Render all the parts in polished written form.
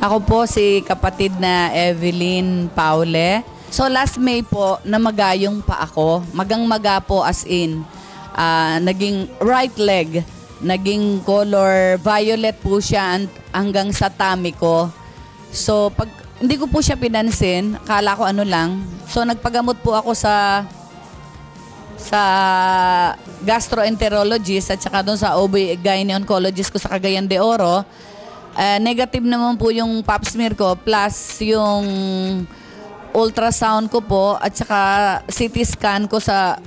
Ako po si kapatid na Evelyn Paule. So last May po, namagayong pa ako. Magang-maga po as in. Naging right leg. Naging color violet po siya hanggang sa tummy ko. So pag hindi ko po siya pinansin, akala ko ano lang. So nagpagamot po ako sa gastroenterologist at saka doon sa OB-GYN oncologist ko sa Cagayan de Oro. Negative naman po yung pap smear ko plus yung ultrasound ko po at saka CT scan ko sa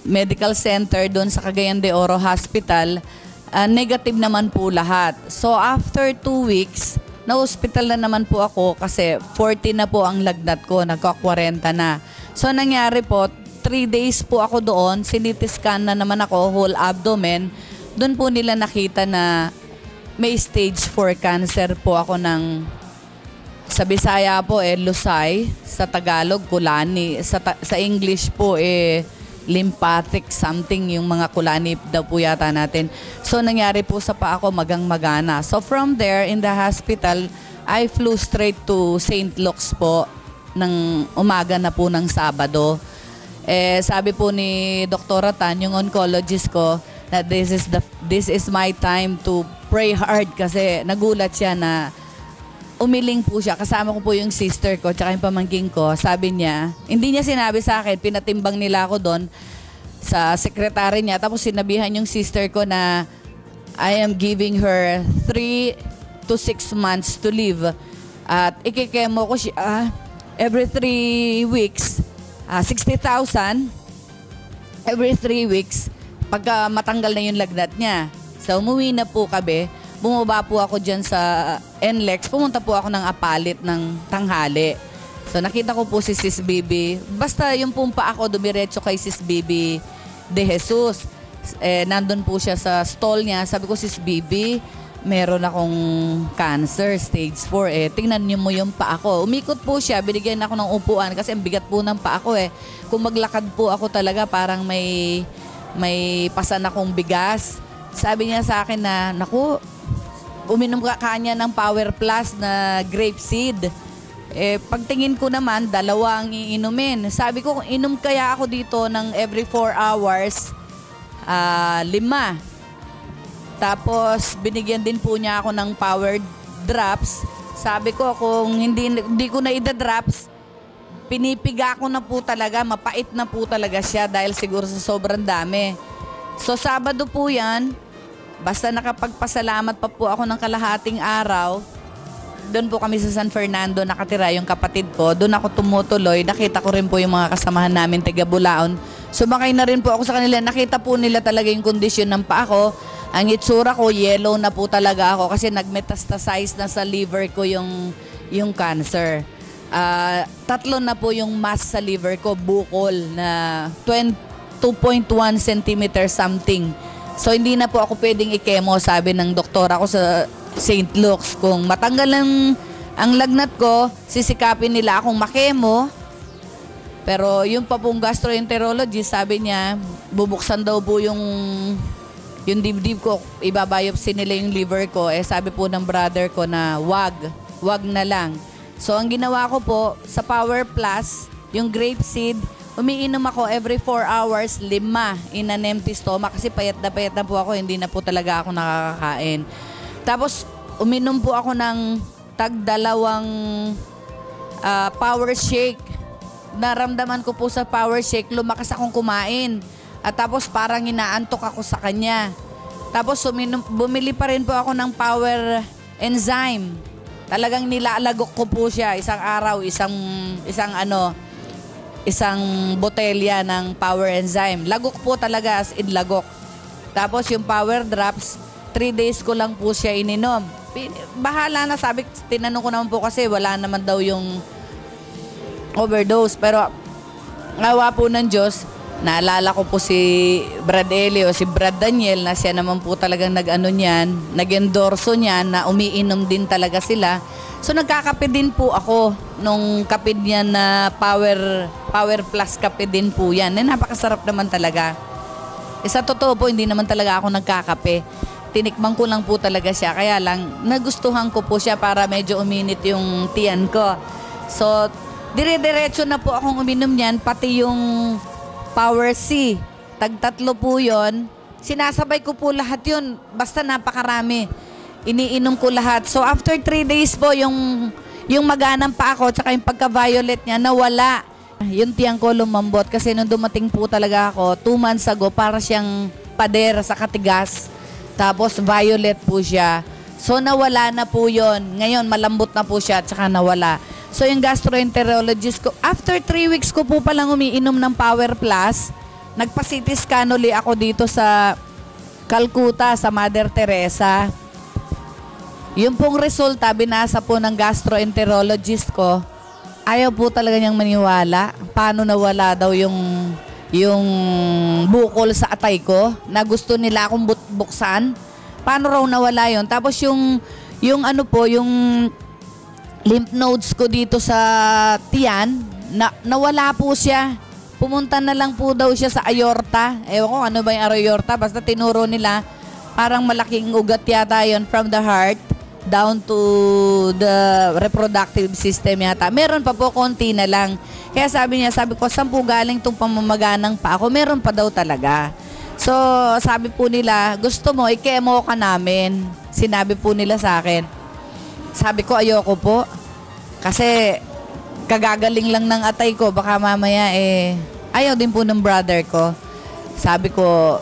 medical center doon sa Cagayan de Oro Hospital. Negative naman po lahat. So after 2 weeks, na-hospital na naman po ako kasi 40 na po ang lagnat ko, nagka-40 na. So nangyari po, 3 days po ako doon, CT scan na naman ako, whole abdomen. Doon po nila nakita na may stage 4 cancer po ako ng, sa Bisaya po Lusay, sa Tagalog Kulani, sa English po lymphatic something, yung mga kulani daw po yata natin. So nangyari po sa paa ko magang-magana. So from there in the hospital, I flew straight to St. Luke's po ng umaga na po ng Sabado. Sabi po ni Dr. Tan, yung oncologist ko, that this is my time to pray hard kasi nagulat siya na umiling po siya. Kasama ko po yung sister ko tsaka yung pamangking ko. Sabi niya, hindi niya sinabi sa akin, pinatimbang nila ako doon sa sekretary niya. Tapos sinabihan yung sister ko na I am giving her 3 to 6 months to live. At ikikemo ko siya every 3 weeks, 60,000 every 3 weeks pagka matanggal na yung lagnat niya. So, umuwi na po kami. Bumaba po ako dyan sa NLEX. Pumunta po ako ng Apalit ng tanghali. So, nakita ko po si Sis Bibi. Basta yung pumpa ako, dumiretso kay Sis Bibi de Jesus. Nandun po siya sa stall niya. Sabi ko, Sis Bibi, meron akong cancer, stage 4. Tingnan niyo mo yung paa ko. Umikot po siya. Binigyan ako ng upuan kasi ang bigat po ng paa ko Kung maglakad po ako talaga, parang may pasan akong bigas. Sabi niya sa akin na, naku, uminom ka kanya ng Power Plus na grape seed. Pagtingin ko naman, 2 ang iinumin. Sabi ko, inom kaya ako dito ng every 4 hours, 5. Tapos, binigyan din po niya ako ng power drops. Sabi ko, kung hindi ko na ida-drops, pinipiga ko na po talaga, mapait na po talaga siya dahil siguro sa sobrang dami. So, Sabado po yan. Basta nakapagpasalamat pa po ako ng kalahating araw. Doon po kami sa San Fernando nakatira, yung kapatid ko. Doon ako tumutuloy. Nakita ko rin po yung mga kasamahan namin taga Bulaon. Sumakay na rin po ako sa kanila. Nakita po nila talaga yung kondisyon ng paa ko. Ang itsura ko, yellow na po talaga ako kasi nagmetastasize na sa liver ko yung cancer. 3 na po yung mass sa liver ko, bukol na 2.1 centimeter something. So, hindi na po ako pwedeng i-chemo, sabi ng doktora ko sa St. Luke's. Kung matanggal ang lagnat ko, sisikapin nila akong makemo. Pero yung pa pong gastroenterologist, sabi niya, bubuksan daw po yung dibdib ko, ibabiopsy nila yung liver ko. Sabi po ng brother ko na wag na lang. So, ang ginawa ko po, sa Power Plus, yung grape seed, umiinom ako every 4 hours, 5 in an empty stomach kasi payat na po ako, hindi na po talaga ako nakakakain. Tapos, uminom po ako ng tag-2 power shake. Naramdaman ko po sa power shake, lumakas akong kumain. At tapos parang inaantok ako sa kanya. Tapos bumili pa rin po ako ng power enzyme. Talagang nilalagok ko po siya isang araw, isang botelya ng power enzyme. Lagok po talaga, as in lagok. Tapos yung power drops, 3 days ko lang po siya ininom. Bahala na, tinanong ko naman po kasi wala naman daw yung overdose. Pero ngawa po ng Diyos, naalala ko po si Brad Eli o si Brad Daniel na siya naman po talagang nag-endorso niyan na umiinom din talaga sila. So nagkakape din po ako nung kape niya na Power Plus kape din po yan. Napakasarap naman talaga. Sa totoo po, hindi naman talaga ako nagkakape. tinikman ko lang po talaga siya. Kaya lang, nagustuhan ko po siya para medyo uminit yung tiyan ko. So, dire-diretso na po akong uminom niyan, pati yung Power C. Tagtatlo po yun. Sinasabay ko po lahat yun. Basta napakarami. Iniinom ko lahat. So, after 3 days po, yung maganang pa ako, tsaka yung pagka-violet niya, nawala. Yung tiyan ko lumambot kasi nung dumating po talaga ako 2 months ago, para siyang pader sa katigas. Tapos violet po siya. So nawala na po yon. Ngayon malambot na po siya at saka nawala. So yung gastroenterologist ko, after 3 weeks ko po palang umiinom ng Power Plus, nagpa-CT scan uli ako dito sa Calcutta, sa Mother Teresa. Yung pong resulta, binasa po ng gastroenterologist ko, ayaw po talaga niyang maniwala. Paano nawala daw yung bukol sa atay ko na gusto nila akong buksan. Paano raw nawala yon? Tapos yung lymph nodes ko dito sa tiyan, nawala po siya. Pumunta na lang po daw siya sa aorta. Ewan ko ano ba yung aorta. Basta tinuro nila, parang malaking ugat yata yon from the heart down to the reproductive system yata. Meron pa po, konti na lang. Kaya sabi ko, saan po galing itong pamamaganang pa ako? Meron pa daw talaga. So, sabi po nila, gusto mo, i-chemo ka namin. Sinabi po nila sa akin. Sabi ko, ayoko po. Kasi, kagagaling lang ng atay ko. Baka mamaya, ayaw din po ng brother ko. Sabi ko,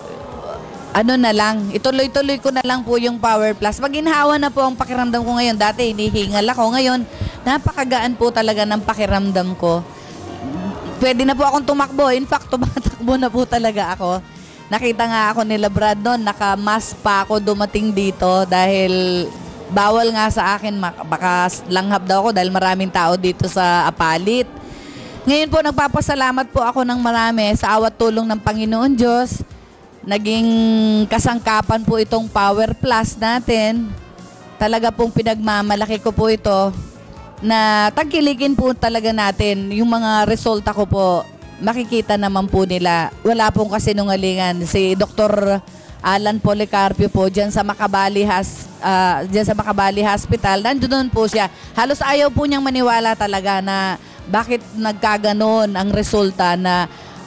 ano na lang, ituloy-tuloy ko na lang po yung Power Plus. Maginhawa na po ang pakiramdam ko ngayon. Dati, hinihingal ako. Ngayon, napakagaan po talaga ng pakiramdam ko. Pwede na po akong tumakbo. In fact, tumatakbo na po talaga ako. Nakita nga ako nila Brad noon, naka-mask pa ako dumating dito dahil bawal nga sa akin, baka langhap daw ako dahil maraming tao dito sa Apalit. Ngayon po, nagpapasalamat po ako ng marami sa awat tulong ng Panginoon Diyos. Naging kasangkapan po itong Power Plus natin. Talaga pong pinagmamalaki ko po ito na tagkilikin po talaga natin. Yung mga resulta ko po, makikita naman po nila. Wala pong kasinungalingan. Si Dr. Alan Policarpio po dyan sa Makabali Hospital, nandun po siya. Halos ayaw po niyang maniwala talaga na bakit nagkaganon ang resulta na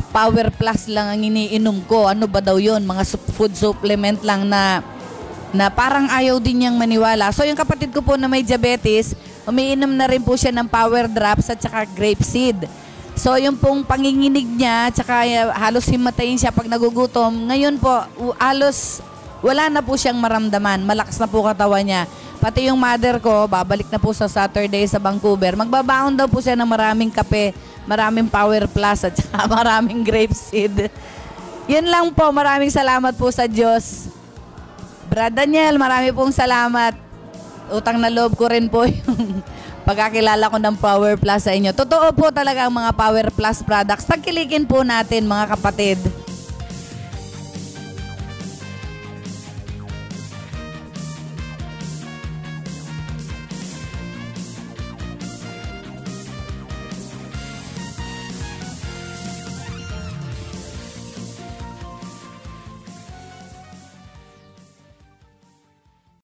Power Plus lang ang iniinom ko. Ano ba daw yun? Mga food supplement lang na parang ayaw din niyang maniwala. So yung kapatid ko po na may diabetes, umiinom na rin po siya ng Power Drops at saka grapeseed. So yung pong panginginig niya, tsaka halos himatayin siya pag nagugutom. Ngayon po, halos wala na po siyang maramdaman. Malakas na po katawan niya. Pati yung mother ko, babalik na po sa Saturday sa Vancouver. Magbabaon daw po siya ng maraming kape, maraming Power Plus at saka maraming grapeseed. Yun lang po. Maraming salamat po sa Diyos. Brad Daniel, marami pong salamat. Utang na loob ko rin po yung pagkakilala ko ng Power Plus sa inyo. Totoo po talaga ang mga Power Plus products. Tagkilikin po natin mga kapatid.